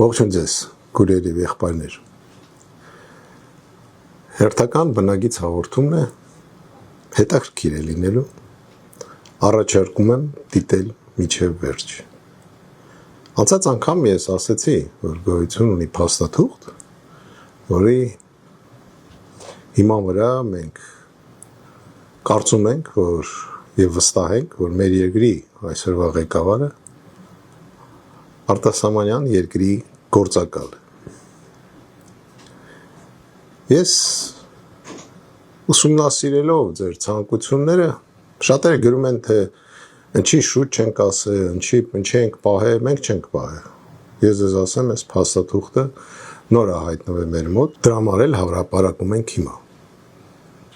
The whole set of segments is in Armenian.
Ողջույն ձեզ, քույրեր եւ եղբայրներ։ Հերթական բնագից հաղորդումն է, հետաքրքիր է լինելու, առաջարկում եմ դիտել մինչև վերջ։ Անցած անգամ ես ասացի, որ գոյություն ունի փաստաթուղթ, որի հիման վրա մենք կարծում ենք, որ եւ վստահ ենք, որ մեր երկրի այսօրվա ղեկավարը արտասահմանյան երկրի գործակալ է։ Ես ուսումնասիրելով ձեր ցանկությունները, շատերը գրում են, թե ինչի շուտ չենք ասել, ինչի ենք պահել, մենք չենք պահել։ Ես ձեզ ասեմ, այս փաստաթուղթը նոր է հայտնվել մեր մոտ, դրա համար էլ հրապարակում ենք հիմա։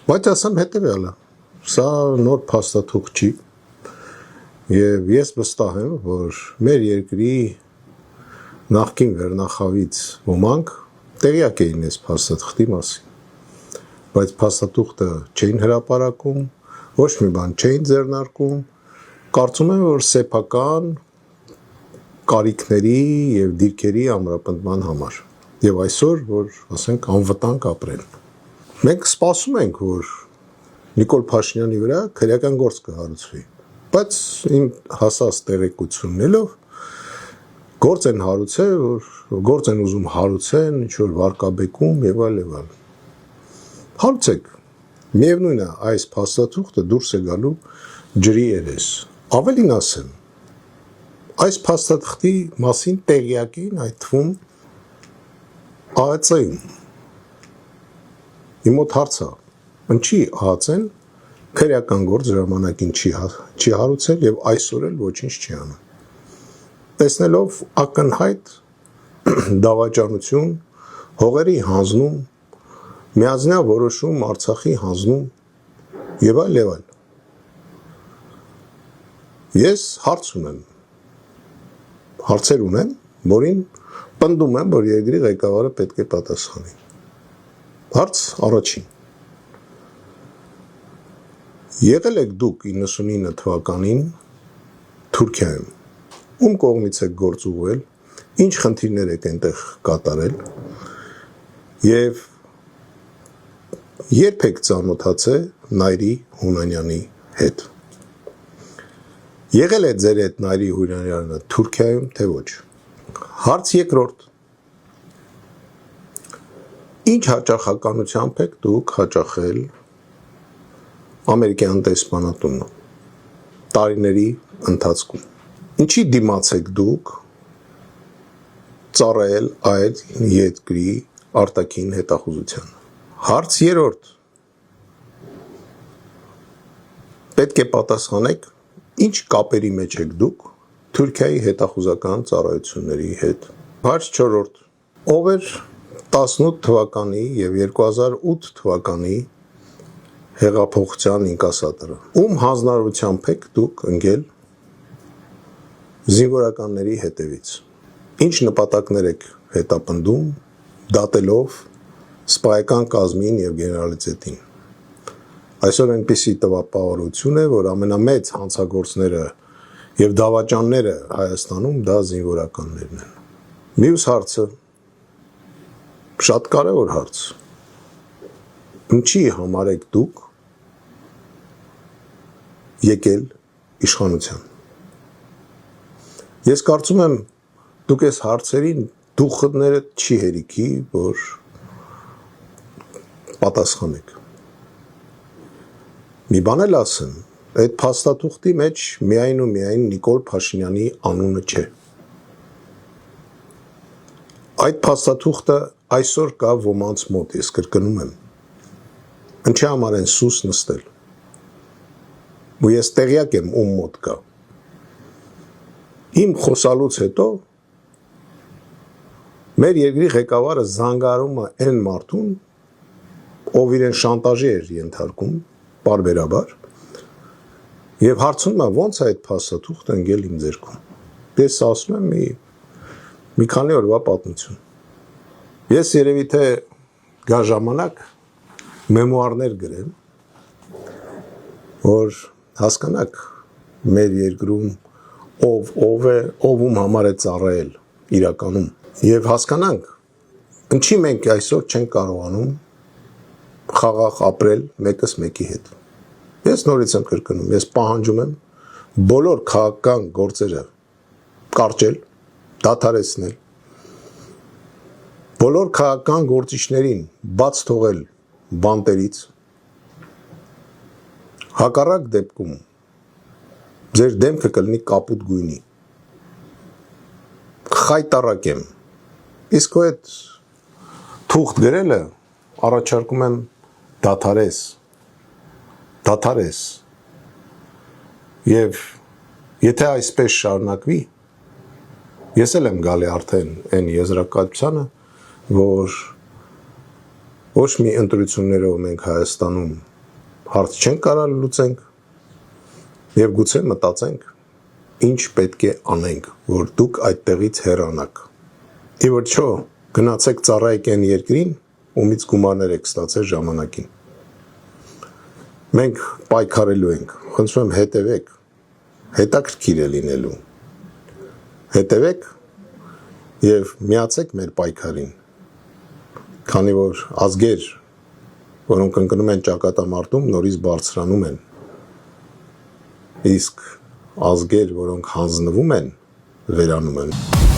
Բայց ասեմ հետևյալը, սա նոր փաստաթուղթ չի, եւ ես վստահ եմ, որ մեր երկրի նախկին վերնախավից ոմանք տեղյակ էին այս փաստաթղթի մասին, բայց փաստաթուղթը չէին հրապարակում, ոչ մի բան չէին ձեռնարկում, կարծում եմ, որ սեփական կարիքների եւ դիրքերի ամրապնդման համար եւ այսօր, որ ասենք անվտանգ ապրեն։ Մենք սպասում ենք, որ Նիկոլ Փաշինյանի վրա քրեական գործ կհարուցվի, բայց իմ հասած տեղեկություններով գործ են հարուցել, որ գործ են ուզում հարուցեն, ինչ որ վարկաբեկում եւ այլ եւ այլ։ Հարուցեք։ Միևնույն է, այս փաստաթուղթը դուրս է գալու ջրի երես։ Ավելին ասեմ, այս փաստաթղթի մասին տեղյակ էին այդ թվում ԱԱՑ-ում։ Իմ մոտ հարց է, ինչի ԱԱՑ-ն քրեական գործ ժամանակին չի հարուցել եւ այսօր էլ ոչինչ չի անում։ Տեսնելով ակնհայտ դավաճանություն, հողերի հանձնում, միանձնյա որոշում Արցախի հանձնում եւ այլ եւ այլ։ Ես հարցեր ունեմ, որին պնդում եմ, որ երկրի ղեկավարը պետք է պատասխանի։ Հարց առաջին. եղել եք դուք 99 թվականին Թուրքիայում, ում կողմից եք գործ ուղղել, ինչ խնդիրներ եք այնտեղ կատարել եւ երբ եք ծանոթացել Նայիրի Հունանյանի հետ։ Եղել է ձեր հետ Նայիրի Հունանյանը Թուրքիայում, թե ոչ։ Հարց երկրորդ. ինչ հաճախականությամբ եք դուք հաճախել ամերիկյան դեսպանատունը տարիների ընթացքում։ Ինչի դիմաց եք դուք ծառայել այդ երկրի արտաքին հետախուզությանը։ Հարց երրորդ. պետք է պատասխանեք, ինչ կապերի մեջ եք դուք Թուրքիայի հետախուզական ծառայությունների հետ։ Հարց չորրորդ. ով էր 18 թվականի եւ 2008 թվականի հեղափոխության ինկասատորը։ Ում հանձնարարությամբ եք դուք ընկել զինվորականների հետևից։ Ինչ նպատակներ եք հետապնդում, դատելով սպայական կազմին եւ գեներալիտետին։ Այսօր այնպիսի տպավորություն է, որ ամենամեծ հանցագործները եւ դավաճանները Հայաստանում դա զինվորականներն են։ Մյուս հարցը շատ կարևոր հարց։ Ինչի համար եք դուք եկել իշխանության։ Ես կարծում եմ, դուք այս հարցերին դուխները չի հերիքի, որ պատասխանեք։ Մի բան էլ ասեմ, այդ փաստաթուղթի մեջ միայն ու միայն Նիկոլ Փաշինյանի անունը չէ։ Այդ փաստաթուղթը այսօր կա ոմանց մոտ, ես կրկնում եմ։ Ինչի համար են սուս նստել։ Ու ես տեղյակ եմ ում մոտ կա։ Իմ խոսալուց հետո մեր երկրի ղեկավարը զանգարում է այն մարդուն, ով իրեն շանտաժի էր ենթարկում, պարբերաբար, եւ հարցնում է ո՞նց է այդ փաստաթուղթը ընկել իմ ձեռքում։ Ես ասում եմ մի քանի օրվա պատմություն։ Ես երևի թե գա ժամանակ մեմուարներ գրեմ, որ հասկանաք մեր երկրում ով է, ով ում համար է ծառայել իրականում։ Եվ հասկանանք, ինչի մենք այսօր չենք կարողանում խաղաղ ապրել մեկս մեկի հետ։ Ես նորից եմ կրկնում, ես պահանջում եմ բոլոր քաղաքական գործերը կարճել, դադարեցնել, բոլոր քաղաքական գործիչներին բաց թողել բանտերից, հակառակ դեպքում ձեր դեմքը կլինի կապուտ գույնի, խայտառակ եմ, իսկ ու այդ թուղթ գրելը առաջարկում եմ դադարես, և եթե այսպես շարունակվի, ես էլ եմ գալի արդեն այն եզրակացությանը, որ ոչ մի ընտրություններով մենք Հայաստանում հարց չենք կարող լուծենք և գուցե մտածենք, ինչ պետք է անենք, որ դուք այդտեղից հեռանաք։ Ի վերջո, գնացեք ծառայեք այն երկրին, ումից գումարներ եք ստացել ժամանակին։ Մենք պայքարելու ենք, խնդրում եմ հետևեք, հետաքրքիր է լինելու։ Հետևեք և միացեք մեր պայքարին, քանի որ ազգեր, որոնք ընկնում են ճակատամարտում, նորից բարձրանում են, իսկ ազգեր, որոնք հանձնվում են, վերանում են։